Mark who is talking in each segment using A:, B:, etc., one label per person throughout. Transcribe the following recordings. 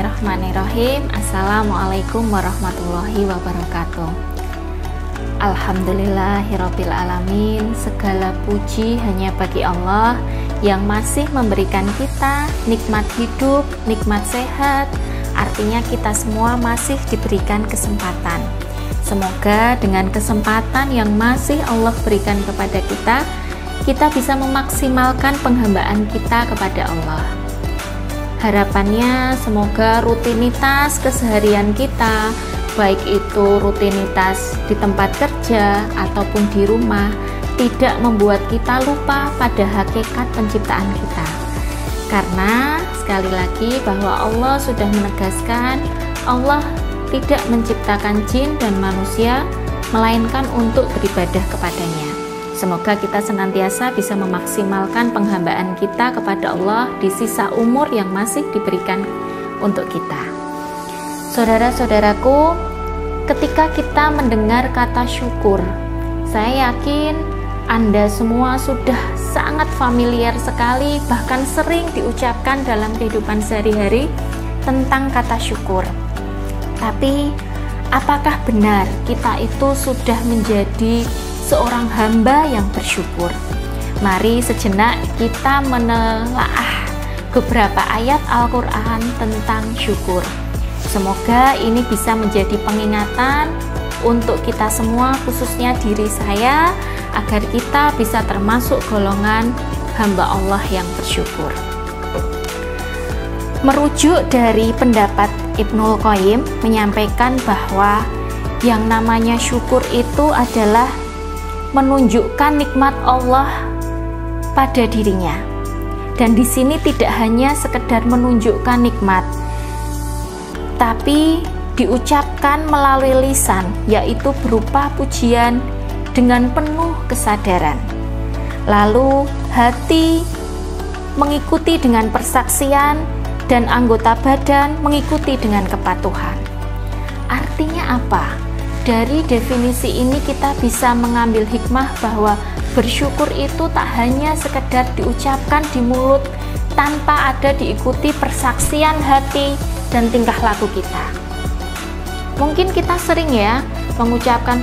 A: Bismillahirrahmanirrahim. Assalamualaikum warahmatullahi wabarakatuh. Alhamdulillahirabbil alamin. Segala puji hanya bagi Allah yang masih memberikan kita nikmat hidup, nikmat sehat. Artinya kita semua masih diberikan kesempatan. Semoga dengan kesempatan yang masih Allah berikan kepada kita bisa memaksimalkan penghambaan kita kepada Allah. Harapannya semoga rutinitas keseharian kita, baik itu rutinitas di tempat kerja ataupun di rumah, tidak membuat kita lupa pada hakikat penciptaan kita. Karena sekali lagi bahwa Allah sudah menegaskan, Allah tidak menciptakan jin dan manusia melainkan untuk beribadah kepadanya. Semoga kita senantiasa bisa memaksimalkan penghambaan kita kepada Allah di sisa umur yang masih diberikan untuk kita. Saudara-saudaraku, ketika kita mendengar kata syukur, saya yakin Anda semua sudah sangat familiar sekali, bahkan sering diucapkan dalam kehidupan sehari-hari tentang kata syukur. Tapi, apakah benar kita itu sudah menjadi seorang hamba yang bersyukur? Mari sejenak kita menelaah beberapa ayat Al-Quran tentang syukur. Semoga ini bisa menjadi pengingatan untuk kita semua, khususnya diri saya, agar kita bisa termasuk golongan hamba Allah yang bersyukur. Merujuk dari pendapat Ibnul Qayyim menyampaikan bahwa yang namanya syukur itu adalah menunjukkan nikmat Allah pada dirinya. Dan di sini tidak hanya sekedar menunjukkan nikmat, tapi diucapkan melalui lisan, yaitu berupa pujian dengan penuh kesadaran. Lalu hati mengikuti dengan persaksian dan anggota badan mengikuti dengan kepatuhan. Artinya apa? Dari definisi ini kita bisa mengambil hikmah bahwa bersyukur itu tak hanya sekedar diucapkan di mulut tanpa ada diikuti persaksian hati dan tingkah laku kita. Mungkin kita sering ya mengucapkan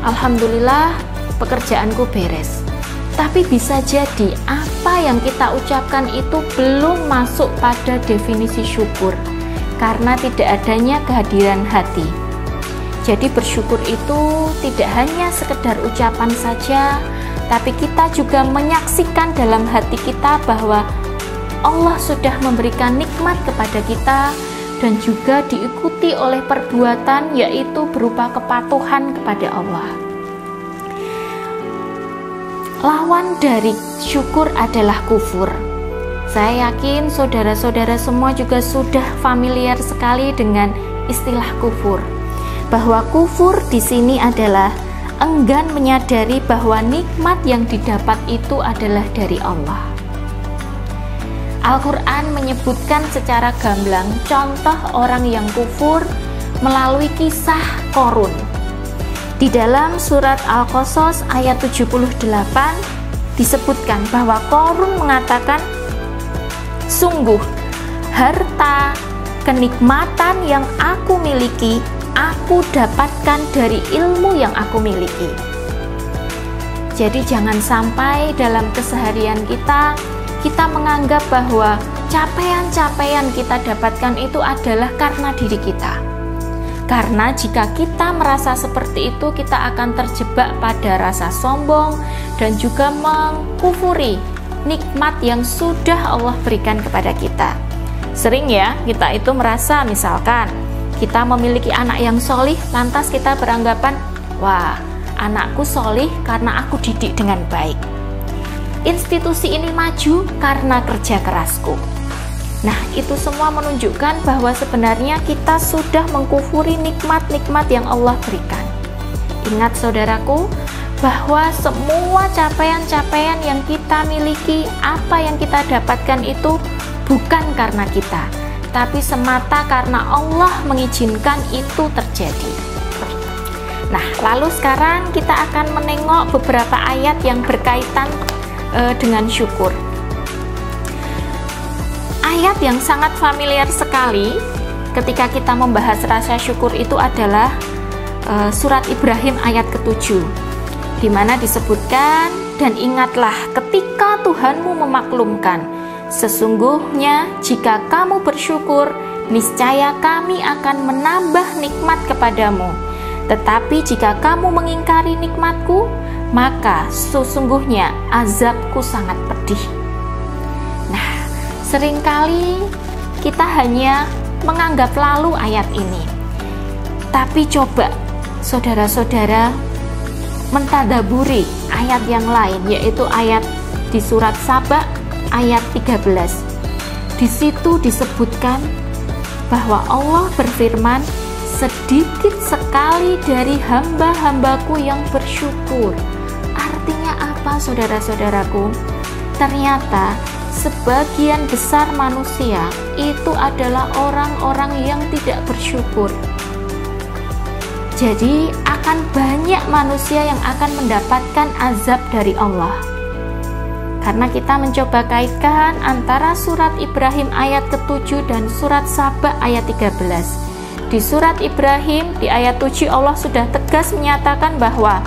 A: alhamdulillah pekerjaanku beres. Tapi bisa jadi apa yang kita ucapkan itu belum masuk pada definisi syukur karena tidak adanya kehadiran hati. Jadi bersyukur itu tidak hanya sekedar ucapan saja, tapi kita juga menyaksikan dalam hati kita bahwa Allah sudah memberikan nikmat kepada kita dan juga diikuti oleh perbuatan, yaitu berupa kepatuhan kepada Allah. Lawan dari syukur adalah kufur. Saya yakin saudara-saudara semua juga sudah familiar sekali dengan istilah kufur. Bahwa kufur di sini adalah enggan menyadari bahwa nikmat yang didapat itu adalah dari Allah. Al-Quran menyebutkan secara gamblang contoh orang yang kufur melalui kisah Qorun. Di dalam surat Al-Qasas ayat 78 disebutkan bahwa Qorun mengatakan, sungguh harta kenikmatan yang aku miliki aku dapatkan dari ilmu yang aku miliki. Jadi jangan sampai dalam keseharian kita menganggap bahwa capaian-capaian kita dapatkan itu adalah karena diri kita. Karena jika kita merasa seperti itu, kita akan terjebak pada rasa sombong dan juga mengkufuri nikmat yang sudah Allah berikan kepada kita. Sering ya kita itu merasa, misalkan kita memiliki anak yang solih, lantas kita beranggapan, wah, anakku solih karena aku didik dengan baik. Institusi ini maju karena kerja kerasku. Nah, itu semua menunjukkan bahwa sebenarnya kita sudah mengkufuri nikmat-nikmat yang Allah berikan. Ingat saudaraku, bahwa semua capaian-capaian yang kita miliki, apa yang kita dapatkan itu bukan karena kita, tapi semata karena Allah mengizinkan itu terjadi. Nah, lalu sekarang kita akan menengok beberapa ayat yang berkaitan dengan syukur. Ayat yang sangat familiar sekali ketika kita membahas rasa syukur itu adalah surat Ibrahim ayat ke-7, di mana disebutkan, dan ingatlah ketika Tuhanmu memaklumkan, sesungguhnya jika kamu bersyukur, niscaya kami akan menambah nikmat kepadamu. Tetapi jika kamu mengingkari nikmatku, maka sesungguhnya azabku sangat pedih. Nah, seringkali kita hanya menganggap lalu ayat ini. Tapi coba saudara-saudara mentadaburi ayat yang lain, yaitu ayat di surat Saba ayat 13. Di situ disebutkan bahwa Allah berfirman, sedikit sekali dari hamba-hambaku yang bersyukur. Artinya apa, saudara-saudaraku? Ternyata sebagian besar manusia itu adalah orang-orang yang tidak bersyukur. Jadi akan banyak manusia yang akan mendapatkan azab dari Allah. Karena kita mencoba kaitkan antara surat Ibrahim ayat ke-7 dan surat Saba ayat 13. Di surat Ibrahim di ayat 7 Allah sudah tegas menyatakan bahwa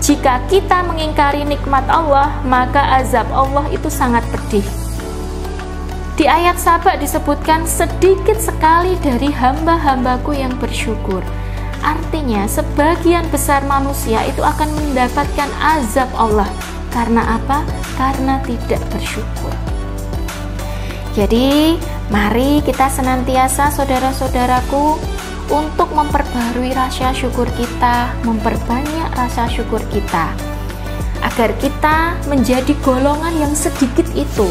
A: jika kita mengingkari nikmat Allah, maka azab Allah itu sangat pedih. Di ayat Saba disebutkan sedikit sekali dari hamba-hambaku yang bersyukur. Artinya sebagian besar manusia itu akan mendapatkan azab Allah. Karena apa? Karena tidak bersyukur. Jadi mari kita senantiasa, saudara-saudaraku, untuk memperbarui rasa syukur kita, memperbanyak rasa syukur kita, agar kita menjadi golongan yang sedikit itu,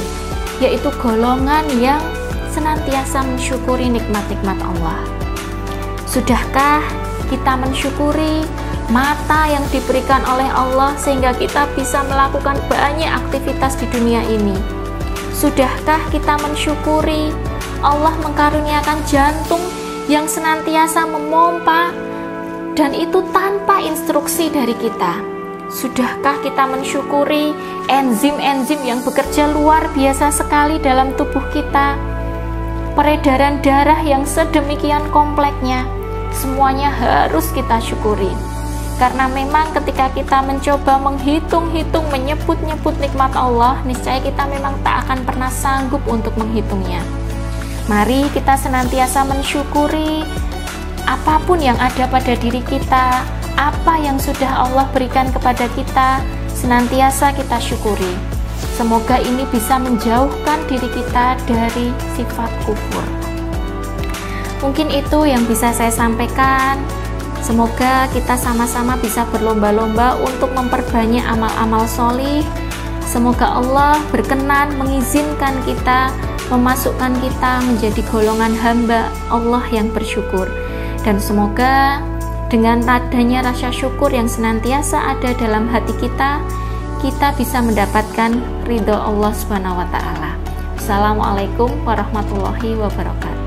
A: yaitu golongan yang senantiasa mensyukuri nikmat-nikmat Allah. Sudahkah kita mensyukuri mata yang diberikan oleh Allah sehingga kita bisa melakukan banyak aktivitas di dunia ini? Sudahkah kita mensyukuri Allah mengkaruniakan jantung yang senantiasa memompa, dan itu tanpa instruksi dari kita? Sudahkah kita mensyukuri enzim-enzim yang bekerja luar biasa sekali dalam tubuh kita? Peredaran darah yang sedemikian kompleksnya, semuanya harus kita syukuri. Karena memang ketika kita mencoba menghitung-hitung, menyebut-nyebut nikmat Allah, niscaya kita memang tak akan pernah sanggup untuk menghitungnya. Mari kita senantiasa mensyukuri apapun yang ada pada diri kita, apa yang sudah Allah berikan kepada kita, senantiasa kita syukuri. Semoga ini bisa menjauhkan diri kita dari sifat kufur. Mungkin itu yang bisa saya sampaikan. Semoga kita sama-sama bisa berlomba-lomba untuk memperbanyak amal-amal solih. Semoga Allah berkenan mengizinkan kita, memasukkan kita menjadi golongan hamba Allah yang bersyukur. Dan semoga dengan adanya rasa syukur yang senantiasa ada dalam hati kita, kita bisa mendapatkan ridho Allah Subhanahu wa Ta'ala. Assalamualaikum warahmatullahi wabarakatuh.